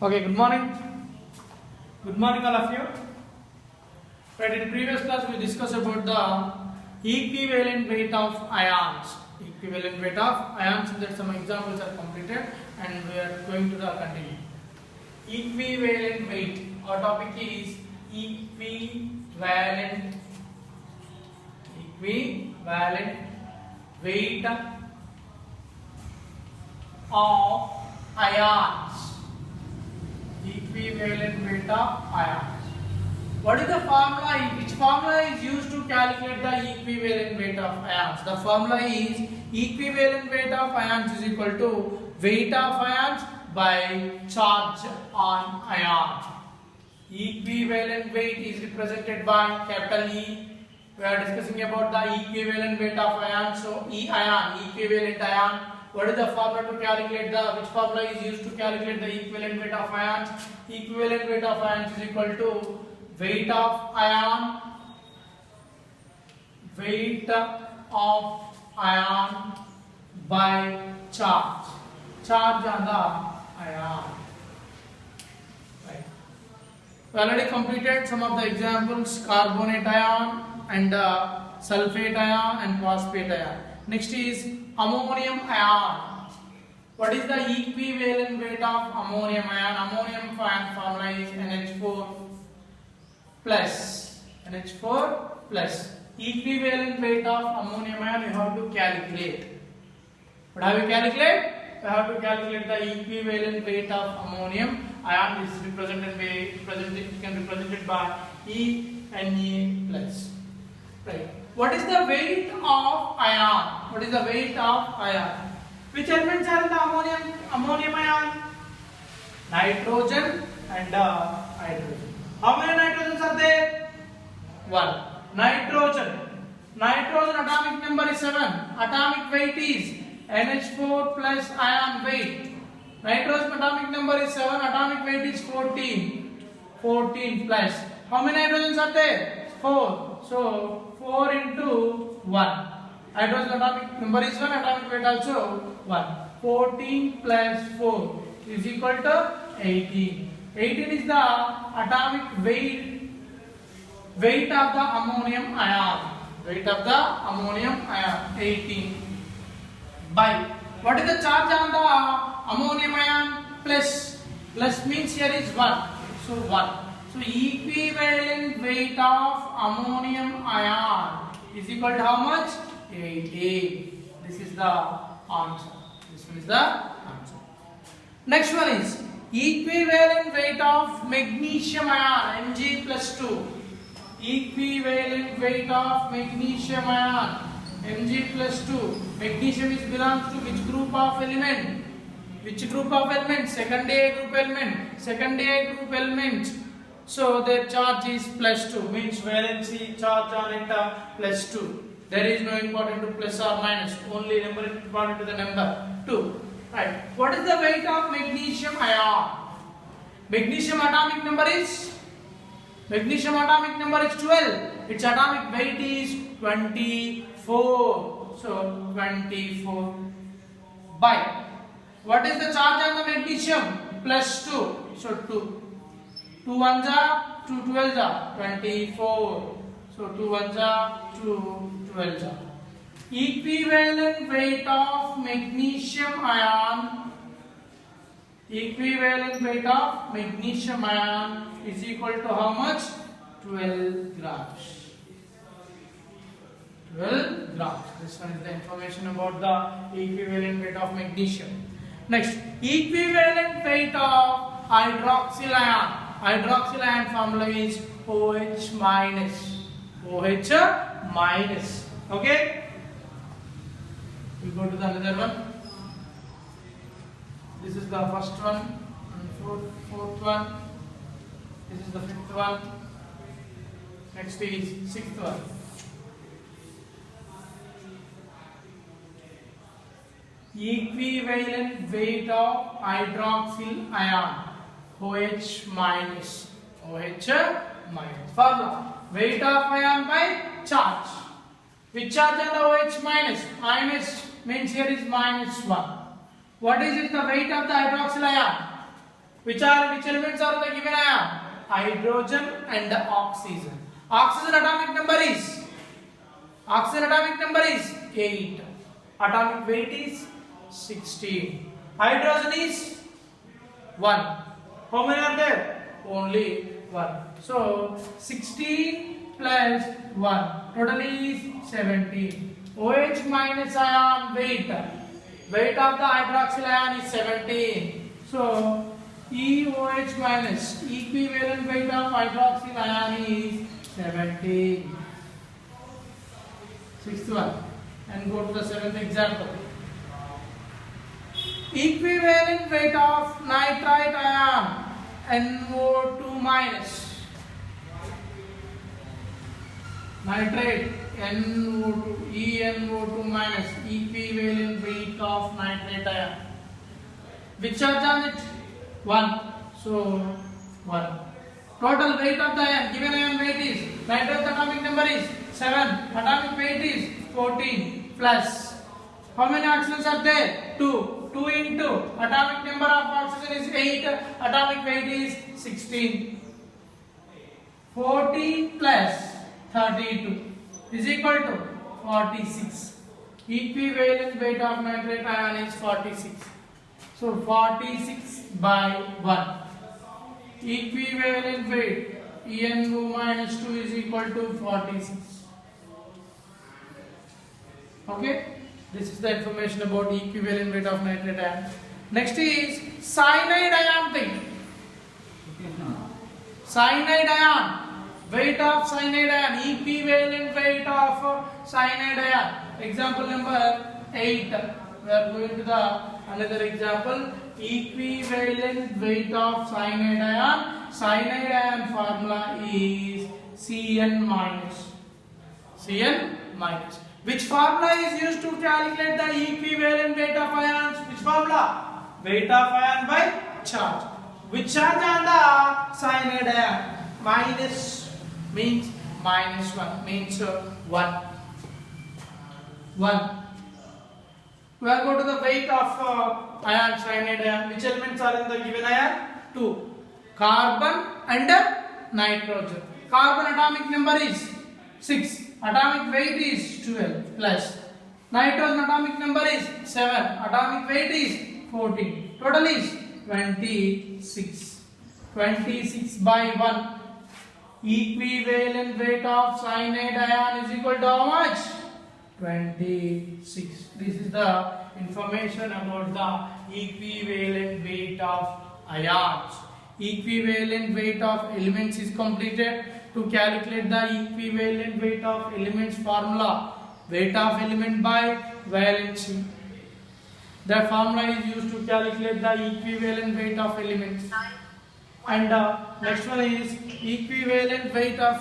Okay, good morning. Good morning, all of you. Right, in previous class we discussed about the equivalent weight of ions. Equivalent weight of ions, and that some examples are completed, and we are going to the continue. Equivalent weight. Our topic is equivalent weight of ions. Equivalent weight of ions. What is the formula? Which formula is used to calculate the equivalent weight of ions? The formula is equivalent weight of ions is equal to weight of ions by charge on ion. Equivalent weight is represented by capital E. We are discussing about the equivalent weight of ion. So E ion, equivalent ion. What is the formula to calculate which formula is used to calculate the equivalent weight of ions? Equivalent weight of ions is equal to weight of ion by charge on the ion. Right. We already completed some of the examples: carbonate ion and sulfate ion and phosphate ion. Next is ammonium ion. What is the equivalent weight of ammonium ion? Ammonium ion formula is NH4 plus. Equivalent weight of ammonium ion you have to calculate. What have you calculate? You have to calculate the equivalent weight of ammonium ion. This is represented by ENA plus. Right. What is the weight of ion? Which elements are in the ammonium ion? Nitrogen and hydrogen. How many nitrogens are there? 1. Nitrogen atomic number is 7. Atomic weight is NH4 plus ion weight. Nitrogen atomic number is 7. Atomic weight is 14. 14 plus. How many hydrogens are there? 4. So 4 into 1. Hydrogen atomic number is 1. Atomic weight also 1. 14 plus 4 is equal to 18. 18 is the atomic weight of the ammonium ion. 18 by what is the charge on the ammonium ion? Plus means here is 1. So 1. So equivalent weight of ammonium ion is equal to how much? 18. This is the answer. Next one is equivalent weight of magnesium ion, Mg plus 2. Equivalent weight of magnesium ion, Mg plus 2. Magnesium belongs to which group of element? Secondary group element. So their charge is plus 2, means valency charge on it plus 2. There is no important to plus or minus, only number is important to the number 2. Right. What is the weight of magnesium ion? Magnesium atomic number is 12. Its atomic weight is 24. So 24 by what is the charge on the magnesium? Plus 2. So 2. 2 ones are 2 12s are 24. So 2 ones are 2 12s are. Equivalent weight of magnesium ion is equal to how much? 12 grams. 12 grams. This one is the information about the equivalent weight of magnesium. Next, equivalent weight of hydroxyl ion. Hydroxyl ion formula is OH minus. Okay? We go to the another one. This is the first one, and fourth one. This is the fifth one. Next is sixth one. Equivalent weight of hydroxyl ion, OH minus. Formula: weight of ion by charge. Which charge on the OH minus? Minus means here is -1. What is it? The weight of the hydroxyl ion. which elements are the given ion? Hydrogen and oxygen. Oxygen atomic number is 8. Atomic weight is 16. Hydrogen is 1. How many are there? Only 1. So 16 plus 1 total is 17. OH minus ion weight of the hydroxyl ion is 17. So EOH minus equivalent weight of hydroxyl ion is 17. Sixth one, and go to the seventh example. Equivalent weight of nitrite ion NO2 minus nitrate NO2 ENO2 minus equivalent weight of nitrate ion. Which charge on it? 1. So 1. Total weight of the ion, given ion weight is, nitrate atomic number is 7, atomic weight is 14 plus. How many oxygens are there? 2. 2 into atomic number of oxygen is 8, atomic weight is 16. 14 plus 32 is equal to 46. Equivalent weight of nitrate ion is 46. So 46 by 1. Equivalent weight ENO minus 2 is equal to 46. Okay, this is the information about equivalent weight of nitrate ion. Next is cyanide ion weight. Cyanide ion, weight of cyanide ion, equivalent weight of cyanide ion. Example number 8. We are going to the another example. Equivalent weight of cyanide ion. Cyanide ion formula is Cn minus. Cn minus. Which formula is used to calculate the equivalent weight of ions? Which formula? Weight of ion by charge. Which charge on the cyanide ion? Minus means minus 1 means 1. 1. We are going to the weight of ion, cyanide ion. Which elements are in the given ion? 2. Carbon and nitrogen. Carbon atomic number is 6. Atomic weight is 12 plus. Nitrogen atomic number is 7. Atomic weight is 14. Total is 26. 26 by 1. Equivalent weight of cyanide ion is equal to how much? 26. This is the information about the equivalent weight of ions. Equivalent weight of elements is completed. To calculate the equivalent weight of elements formula, weight of element by valency. The formula is used to calculate the equivalent weight of elements. And next one is equivalent weight of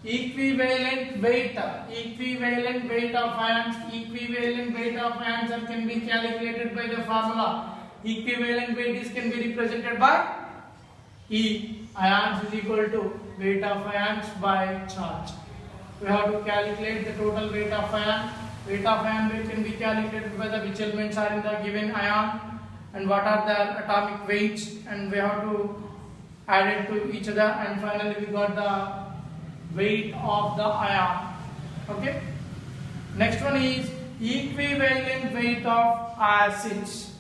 equivalent weight of ions. Equivalent weight of ions can be calculated by the formula. Equivalent weight can be represented by E. Ions is equal to weight of ions by charge. We have to calculate the total weight of ion. Weight of ion weight can be calculated by the which elements are in the given ion and what are the atomic weights, and we have to add it to each other, and finally we got the weight of the ion. Okay. Next one is equivalent weight of acids.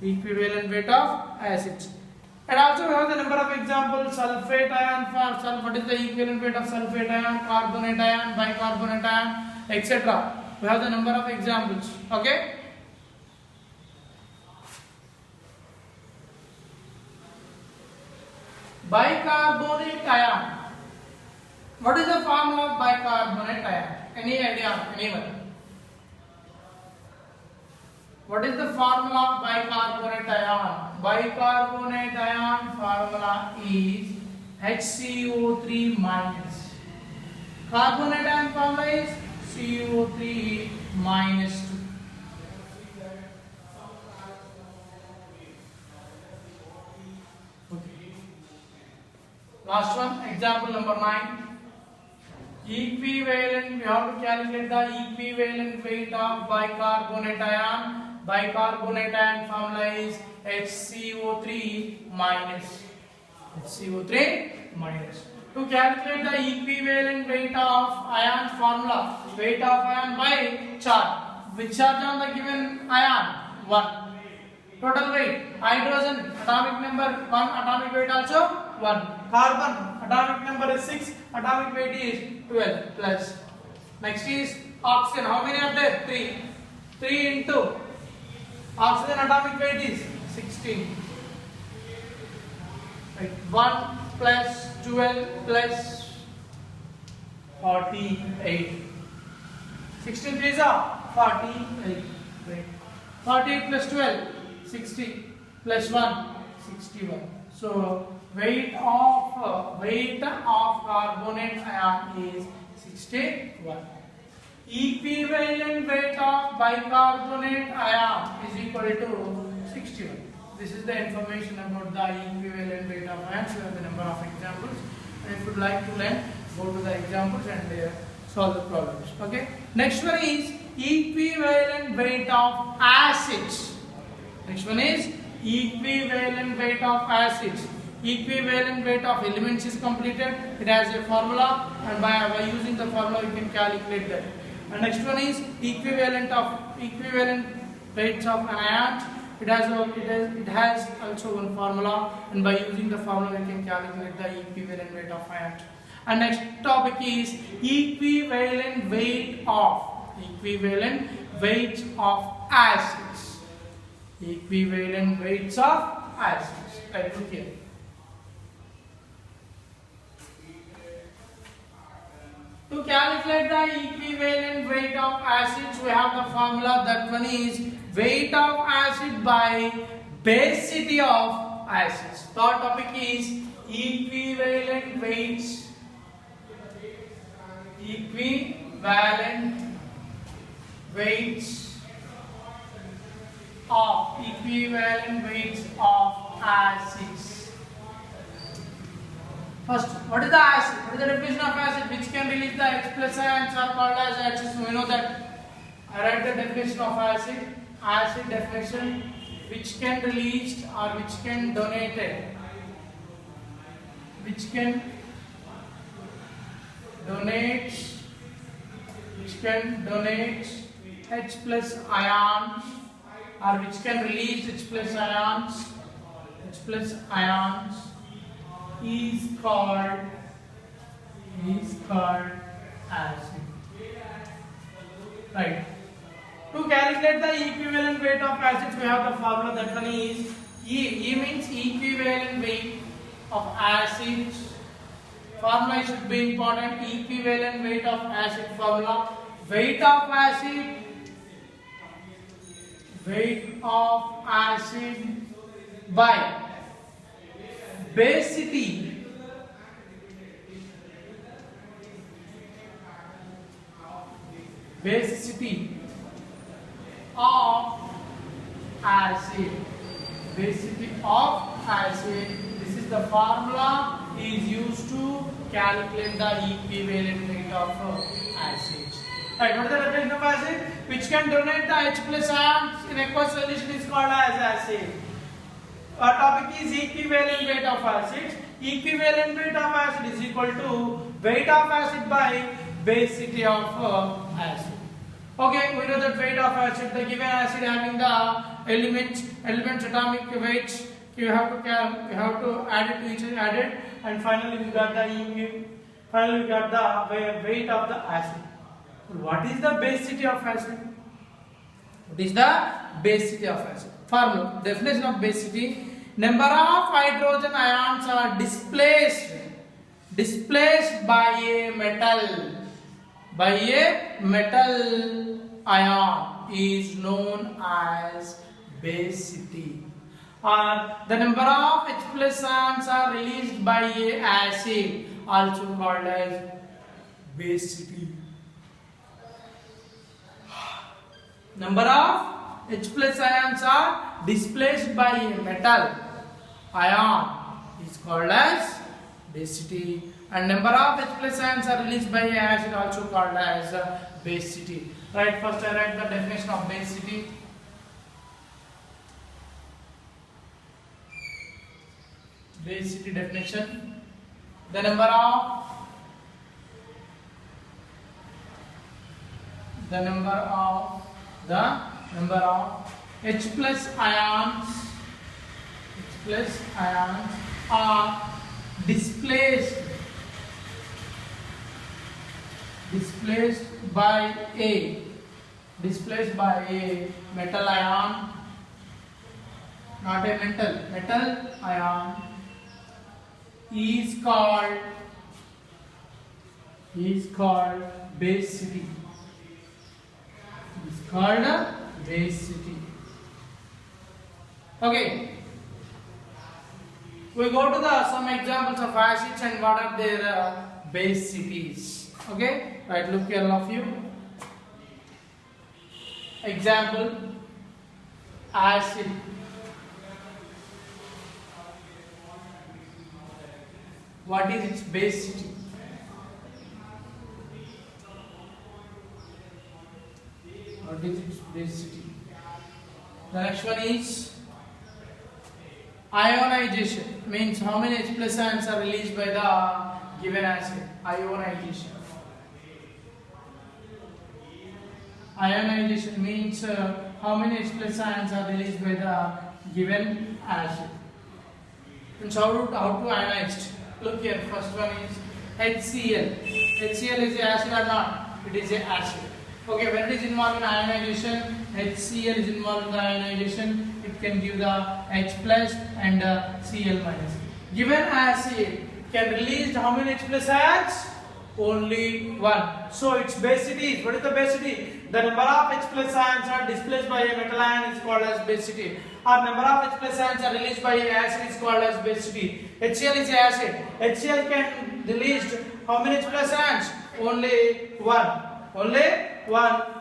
Equivalent weight of acids. And also we have the number of examples. Sulfate ion for sulfur. What is the equivalent weight of sulfate ion, carbonate ion, bicarbonate ion, etc. We have the number of examples. Okay. Bicarbonate ion. What is the formula of bicarbonate ion? Any idea? Anyone? What is the formula of bicarbonate ion? Bicarbonate ion formula is HCO3 minus. Carbonate ion formula is CO3 minus 2. Okay. Last one, example number 9. Equivalent, we have to calculate the equivalent weight of bicarbonate ion. bicarbonate ion formula is HCO3 minus. HCO3 minus. To calculate the equivalent weight of ion formula, weight of ion by charge. Which charge on the given ion? 1. Total weight, hydrogen atomic number 1, atomic weight also 1. Carbon atomic number is 6, atomic weight is 12 plus. Next is oxygen. How many are there? 3. 3 into oxygen atomic weight is 16. Right. 1 plus 12 plus 48. 16 3s are 48. Right. 48 plus 12, 60 plus 1, 61. So weight of carbonate ion is 61. Equivalent weight of bicarbonate ion is equal to 61. This is the information about the equivalent weight of ions. We have the number of examples. And if you would like to learn, go to the examples and solve the problems. Okay. Next one is equivalent weight of acids. Next one is equivalent weight of acids. Equivalent weight of elements is completed. It has a formula, and by using the formula we can calculate that. And next one is equivalent weights of ions. It has also one formula, and by using the formula we can calculate the equivalent weight of ions. And next topic is equivalent weights of acids. Equivalent weights of acids. Right, look here. To calculate the equivalent weight of acids, we have the formula. That one is weight of acid by basicity of acids. Third topic is equivalent weights of acids. First, what is the acid? What is the definition of acid? Which can release the H plus ions are called as acids. We know that. I write the definition of acid. Acid definition: which can release or which can donate H plus ions, or which can release H plus ions is called acid. Right. To calculate the equivalent weight of acids, we have the formula. That one is E means equivalent weight of acids. Formula should be important. Equivalent weight of acid formula. Weight of acid by basicity of acid. Basicity of acid. This is the formula is used to calculate the equivalent weight of acids. Right, what is the definition of acid? Which can donate the H plus ions in aqueous solution is called as acid. Our topic is equivalent weight of acids. Equivalent weight of acid is equal to weight of acid by basicity of acid. Okay, we know that weight of acid, the given acid having the elements atomic weights, you have to add it to each other, added, and finally we got the weight of the acid. What is the basicity of acid? What is the basicity of acid? Formula, definition of basicity: number of hydrogen ions are displaced by a metal ion is known as basicity. Or the number of H plus ions are released by a acid, also called as basicity. Number of H plus ions are displaced by a metal ion is called as basicity, and number of H plus ions are released by a acid, also called as basicity. Right, first I write the definition of basicity. basicity definition. The number of H plus ions are displaced by a metal ion, not a metal ion is called basicity. Basicity. Okay. We go to some examples of acids and what are their basicities. Okay. Right. Look here, all of you. Example: acid. What is its basicity? The next one is ionization. Means how many H plus ions are released by the given acid. Ionization. Ionization means how many H plus ions are released by the given acid. Means how to ionize. Look here. First one is HCl. HCl is an acid or not? It is an acid. Okay, when it is involved in ionization, HCl is involved in the ionization, it can give the H plus and Cl minus. Given acid can release how many H plus ions? Only one. So its basicity, what is the basicity? The number of H plus ions are displaced by a metal ion is called as basicity. Or number of H plus ions are released by an acid is called as basicity. HCl is acid. HCl can release how many H plus ions? Only one.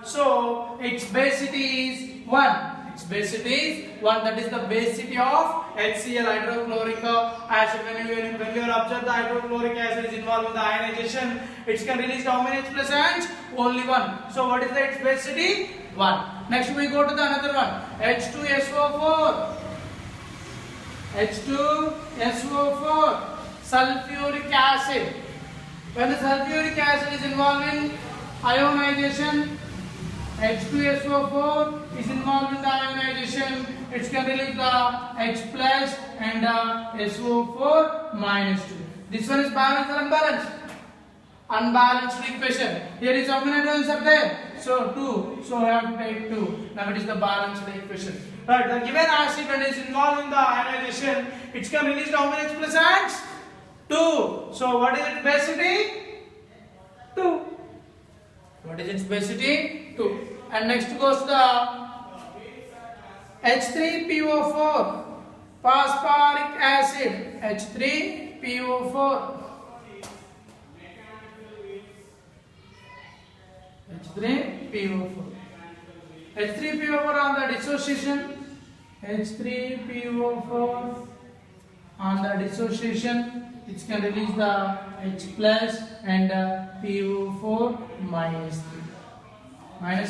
So its basicity is 1. That is the basicity of HCl, hydrochloric acid. When you observe the hydrochloric acid is involved in the ionization, it can release how many H plus ions? Only 1. So what is its basicity? 1. Next we go to the another one. H2SO4. Sulfuric acid. When the sulfuric acid is involved in ionization, H2SO4 is involved in the ionization, it can release the H plus and SO4 minus 2. This one is balanced or unbalanced? Unbalanced equation. Here is how many atoms are there? So 2. So I have to take 2. Now it is the balanced equation. Right, the given acid when it is involved in the ionization, it can release how many H plus ions? 2. So what is its basicity? 2. What is its basicity? 2. And next goes the H3PO4 phosphoric acid. H3PO4 H3PO4 on the dissociation. H3PO4 on the dissociation, it can release the H plus and PO4 minus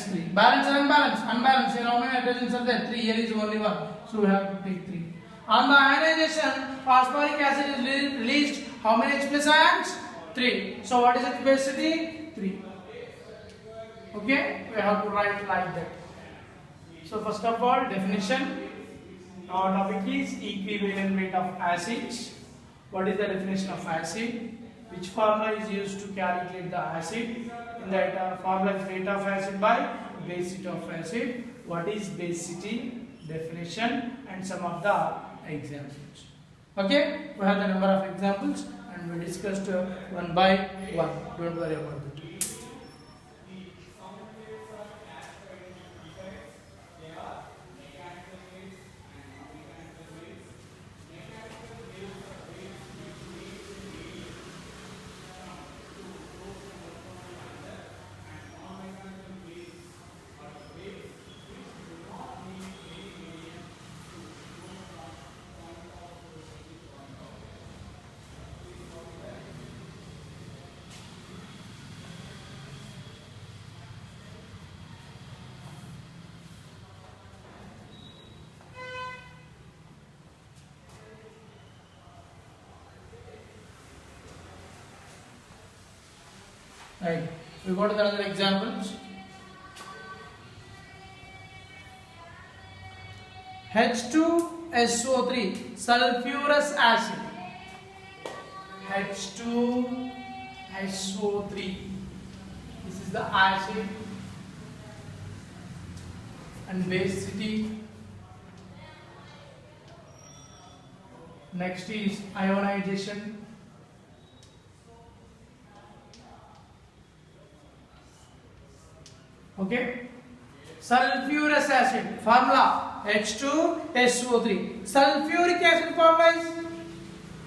3. Balance or unbalanced? Unbalanced. Here how many hydrogens are there? 3. Here is only 1. So we have to take 3. On the ionization, phosphoric acid is released. How many H plus ions? 3. So what is its basicity? 3. Okay? We have to write like that. So first of all, definition. Our topic is equivalent weight of acids. What is the definition of acid? Which formula is used to calculate the acid? In that formula is weight of acid by basicity of acid. What is basicity, definition, and some of the examples. Okay, we have the number of examples and we discussed one by one. Don't worry about it. Right. We go to the other examples. H2SO3 sulfurous acid. H2SO3. This is the acid and basicity. Next is ionization. Okay. Sulfurous acid formula H2SO3. Sulfuric acid formula is,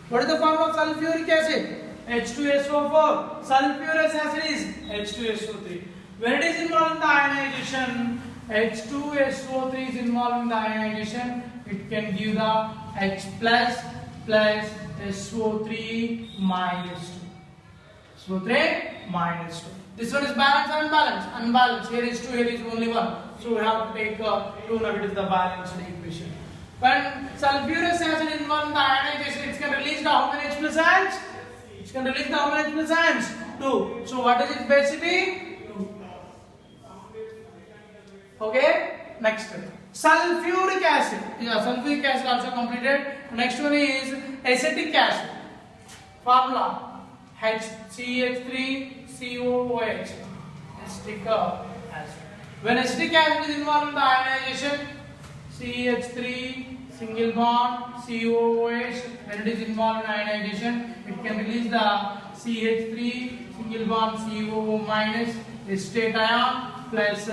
what is the formula of sulfuric acid? H2SO4. Sulfurous acid is H2SO3. When it is involved in the ionization, H2SO3 is involved in the ionization, it can give the H plus SO3 minus 2. SO3 minus 2. This one is balanced or unbalanced? Unbalanced. Here is 2, here is only 1. So we have to take 2 now, it is the balanced equation. When sulfurous acid is involved in the ionization, it can release the how many H plus ions? It can release the how many H plus ions? 2. So what is its basicity? 2. Okay? Next. Sulfuric acid. Yeah, sulfuric acid also completed. Next one is acetic acid. Formula HCH3COOH. Acetic acid. When acetic acid is involved in the ionization, CH3 single bond COOH. When it is involved in ionization, it can release the CH3 single bond COO minus acetate ion plus